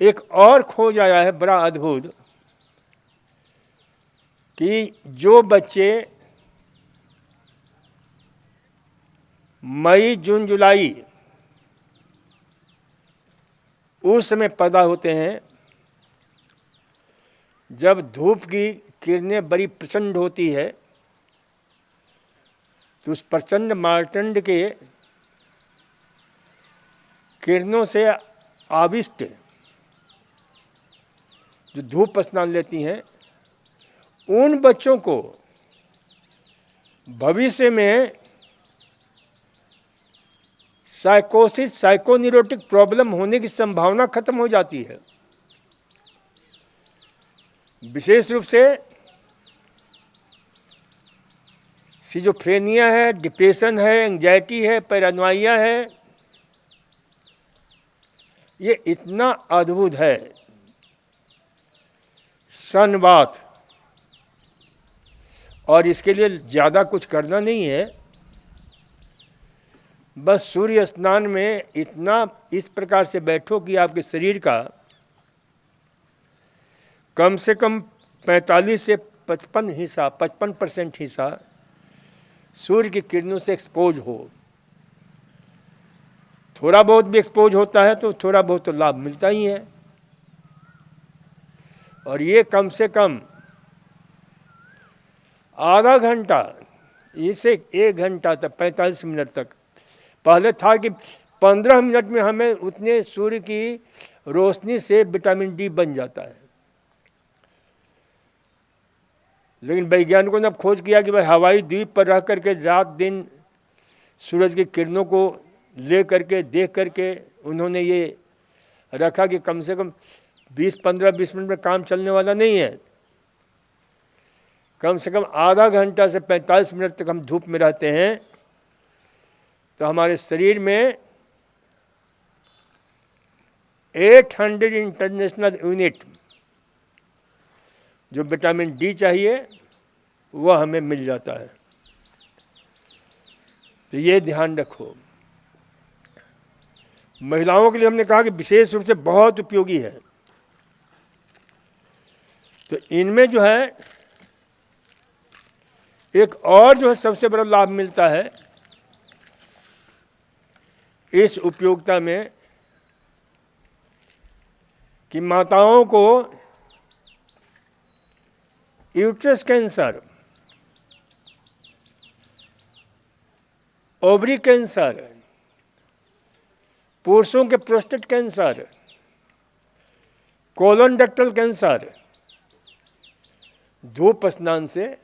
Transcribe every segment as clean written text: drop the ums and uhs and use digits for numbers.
एक और खोज आया है बड़ा अद्भुत कि जो बच्चे मई जून जुलाई उस समय पैदा होते हैं जब धूप की किरणें बड़ी प्रचंड होती है, तो उस प्रचंड मार्तंड के किरणों से आविष्ट जो धूप स्नान लेती हैं, उन बच्चों को भविष्य में साइकोसिस साइकोन्यूरोटिक प्रॉब्लम होने की संभावना खत्म हो जाती है। विशेष रूप से सिजोफ्रेनिया है, डिप्रेशन है, एंजाइटी है, पैरानोइया है। ये इतना अद्भुत है सनबाथ, और इसके लिए ज़्यादा कुछ करना नहीं है, बस सूर्य स्नान में इतना इस प्रकार से बैठो कि आपके शरीर का कम से कम 45 से 55% हिस्सा सूर्य की किरणों से एक्सपोज हो। थोड़ा बहुत भी एक्सपोज होता है तो थोड़ा बहुत तो लाभ मिलता ही है, और ये कम से कम आधा घंटा, इसे 1 घंटा तक 45 मिनट तक। पहले था कि 15 मिनट में हमें उतने सूर्य की रोशनी से विटामिन डी बन जाता है, लेकिन वैज्ञानिकों ने अब खोज किया कि भाई हवाई द्वीप पर रह करके रात दिन सूरज की किरणों को ले करके देख करके उन्होंने ये रखा कि कम से कम 15-20 मिनट में काम चलने वाला नहीं है। कम से कम आधा घंटा से 45 मिनट तक हम धूप में रहते हैं तो हमारे शरीर में 800 इंटरनेशनल यूनिट जो विटामिन डी चाहिए वह हमें मिल जाता है। तो ये ध्यान रखो। महिलाओं के लिए हमने कहा कि विशेष रूप से बहुत उपयोगी है। तो इनमें जो है एक और जो है सबसे बड़ा लाभ मिलता है इस उपयोगिता में कि माताओं को यूट्रस कैंसर, ओवरी कैंसर, पुरुषों के prostate cancer, colon ductal cancer धूप स्नान से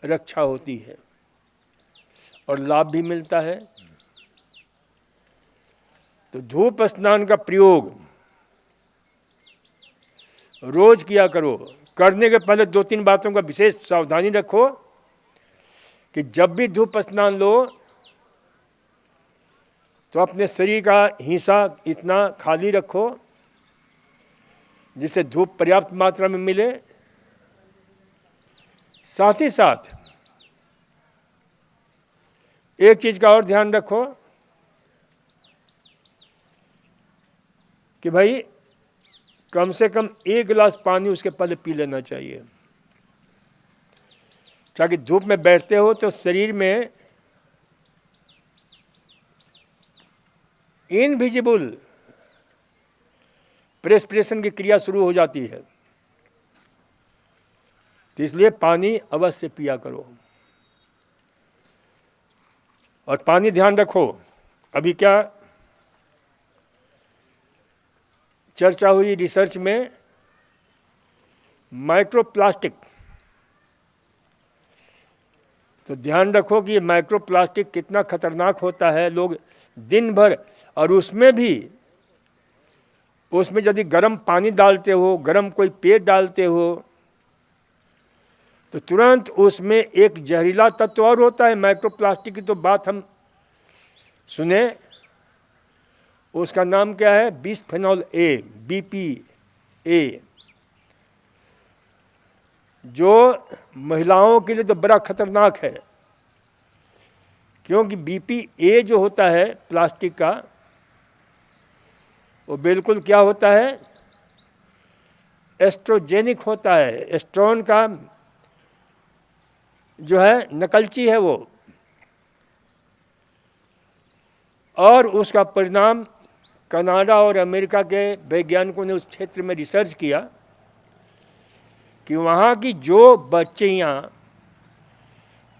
रक्षा होती है और लाभ भी मिलता है। तो धूप स्नान का प्रयोग रोज किया करो। करने के पहले 2-3 बातों का विशेष सावधानी रखो कि जब भी धूप स्नान लो तो अपने शरीर का हिस्सा इतना खाली रखो जिससे धूप पर्याप्त मात्रा में मिले। साथ ही साथ एक चीज का और ध्यान रखो कि भाई कम से कम 1 गिलास पानी उसके पहले पी लेना चाहिए, ताकि धूप में बैठते हो तो शरीर में इनविजिबल प्रेस्पिरेशन की क्रिया शुरू हो जाती है। तो इसलिए पानी अवश्य पिया करो। और पानी ध्यान रखो, अभी क्या चर्चा हुई रिसर्च में माइक्रोप्लास्टिक, तो ध्यान रखो कि ये माइक्रोप्लास्टिक कितना खतरनाक होता है। लोग दिन भर, और उसमें यदि गर्म पानी डालते हो, गर्म कोई पेय डालते हो, तो तुरंत उसमें एक जहरीला तत्व और होता है। माइक्रोप्लास्टिक की तो बात हम सुने, उसका नाम क्या है? बिस्फेनॉल ए, BPA, जो महिलाओं के लिए तो बड़ा खतरनाक है, क्योंकि BPA जो होता है प्लास्टिक का, वो बिल्कुल क्या होता है, एस्ट्रोजेनिक होता है, एस्ट्रोन का जो है नकलची है वो, और उसका परिणाम कनाडा और अमेरिका के वैज्ञानिकों ने उस क्षेत्र में रिसर्च किया कि वहाँ की जो बच्चियाँ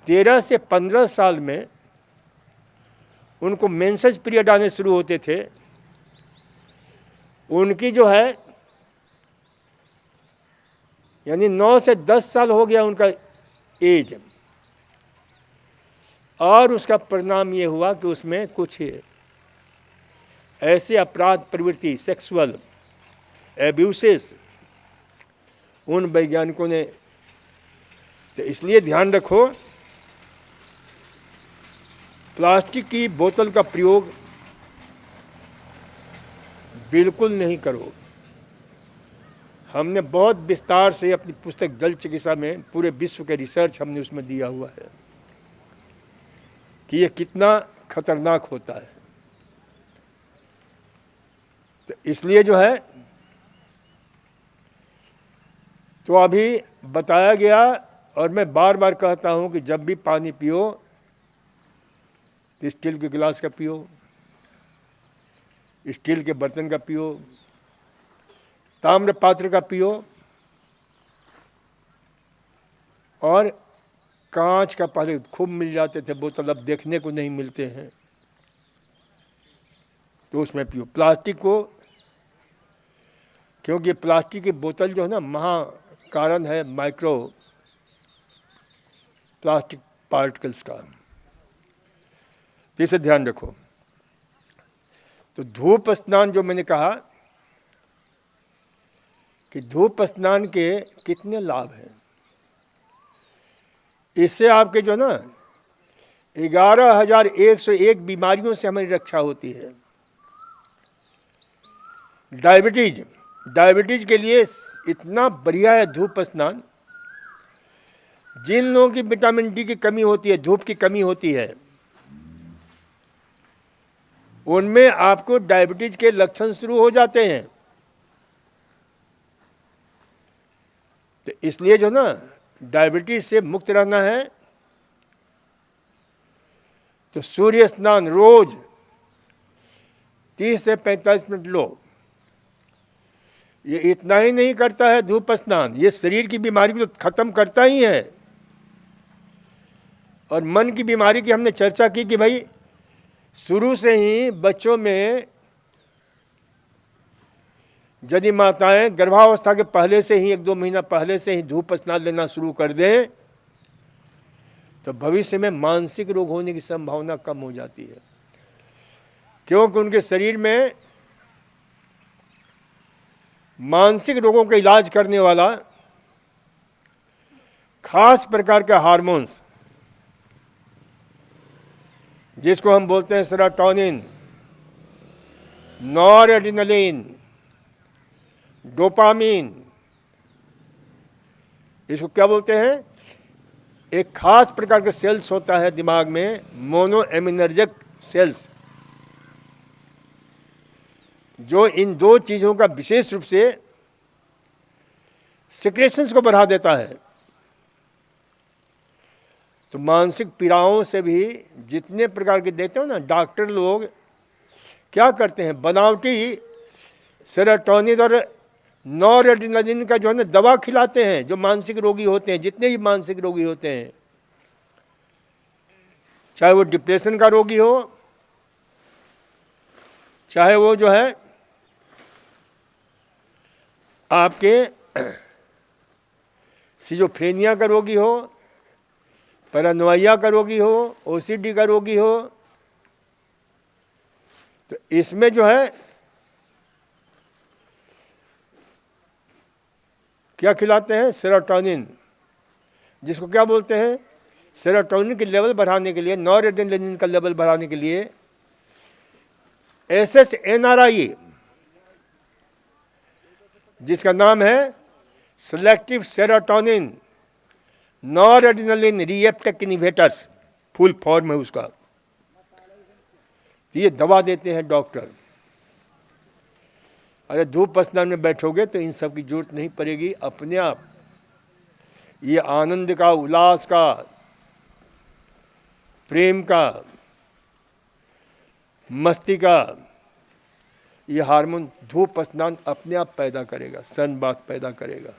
13 से 15 साल में उनको मेंसेस पीरियड आने शुरू होते थे, उनकी जो है यानी 9 से 10 साल हो गया उनका एज, और उसका परिणाम ये हुआ कि उसमें कुछ ऐसे अपराध प्रवृत्ति, सेक्सुअल एब्यूसेस उन वैज्ञानिकों ने। तो इसलिए ध्यान रखो, प्लास्टिक की बोतल का प्रयोग बिल्कुल नहीं करो। हमने बहुत विस्तार से अपनी पुस्तक जल चिकित्सा में पूरे विश्व के रिसर्च हमने उसमें दिया हुआ है कि ये कितना खतरनाक होता है। तो इसलिए जो है, तो अभी बताया गया, और मैं बार बार कहता हूँ कि जब भी पानी पियो तो स्टील के गिलास का पियो, स्टील के बर्तन का पियो, ताम्र पात्र का पियो, और कांच का पहले खूब मिल जाते थे बोतल, अब देखने को नहीं मिलते हैं, तो उसमें पियो। प्लास्टिक को, क्योंकि प्लास्टिक की बोतल जो है ना महा कारण है माइक्रो प्लास्टिक पार्टिकल्स का, इसे ध्यान रखो। तो धूप स्नान जो मैंने कहा कि धूप स्नान के कितने लाभ हैं, इससे आपके जो ना 11,101 बीमारियों से हमारी रक्षा होती है। डायबिटीज के लिए इतना बढ़िया है धूप स्नान। जिन लोगों की विटामिन डी की कमी होती है, धूप की कमी होती है, उनमें आपको डायबिटीज के लक्षण शुरू हो जाते हैं। तो इसलिए जो ना डायबिटीज से मुक्त रहना है तो सूर्य स्नान रोज 30 से 45 मिनट लो। ये इतना ही नहीं करता है धूप स्नान, ये शरीर की बीमारी को तो खत्म करता ही है। और मन की बीमारी की हमने चर्चा की कि भाई शुरू से ही बच्चों में यदि माताएं गर्भावस्था के पहले से ही 1-2 महीना पहले से ही धूप स्नान लेना शुरू कर दें तो भविष्य में मानसिक रोग होने की संभावना कम हो जाती है, क्योंकि उनके शरीर में मानसिक रोगों का इलाज करने वाला खास प्रकार का हार्मोन्स, जिसको हम बोलते हैं सेरोटोनिन, नॉरएड्रेनालिन, डोपामीन, इसको क्या बोलते हैं, एक खास प्रकार का सेल्स होता है दिमाग में, मोनोएमिनर्जिक सेल्स, जो इन दो चीज़ों का विशेष रूप से सिक्रेशंस को बढ़ा देता है। तो मानसिक पीड़ाओं से भी जितने प्रकार के देते हो ना, डॉक्टर लोग क्या करते हैं, बनावटी सेरोटोनिन और नॉरएड्रेनालिन का जो है ना दवा खिलाते हैं जो मानसिक रोगी होते हैं, जितने भी मानसिक रोगी होते हैं, चाहे वो डिप्रेशन का रोगी हो, चाहे वो जो है आपके सिजोफ्रेनिया का रोगी हो, पैरानोइया का रोगी हो, ओसीडी का रोगी हो। तो इसमें जो है क्या खिलाते हैं, सेरोटोनिन, जिसको क्या बोलते हैं, सेरोटोनिन के लेवल बढ़ाने के लिए, नॉरएड्रेनालिन का लेवल बढ़ाने के लिए SSNRI, जिसका नाम है selective serotonin noradrenaline reuptake inhibitors, full form है उसका। तो ये दवा देते हैं डॉक्टर। अरे धूप स्नान में बैठोगे तो इन सब की जरूरत नहीं पड़ेगी, अपने आप ये आनंद का, उल्लास का, प्रेम का, मस्ती का ये हार्मोन धूप स्नान अपने आप पैदा करेगा, सनबाथ पैदा करेगा।